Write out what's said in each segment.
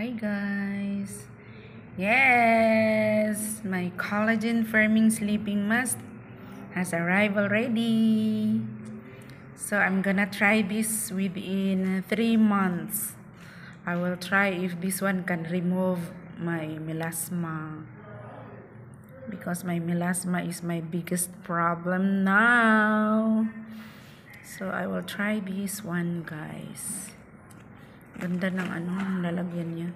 Hi guys! Yes! My collagen firming sleeping mask has arrived already. So I'm gonna try this within 3 months. I will try if this one can remove my melasma. Because my melasma is my biggest problem now. So I will try this one guys. Ganda ng lalagyan niya.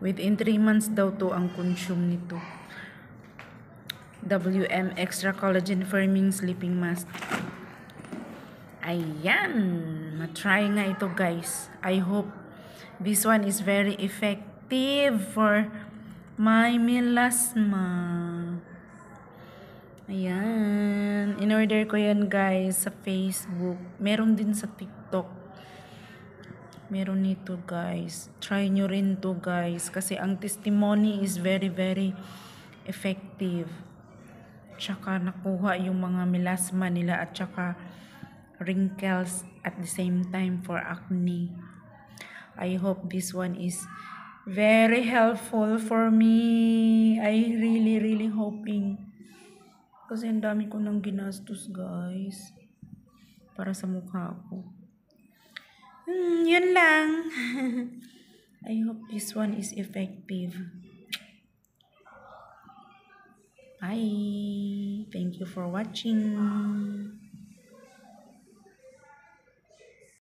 Within 3 months daw to ang consume nito. WM Extra Collagen Firming Sleeping Mask. Ayan! Na-try nga ito guys. I hope this one is very effective for my melasma. Ayan. In-order ko yan guys sa Facebook. Meron din sa TikTok. Meron nito guys. Try nyo rin to guys. Kasi ang testimony is very effective. Tsaka nakuha yung mga melasma nila at tsaka wrinkles at the same time for acne. I hope this one is very helpful for me. I really hoping. Kasi ang dami ko nang ginastos guys. Para sa mukha ko. Yun lang. I hope this one is effective. Bye. Thank you for watching.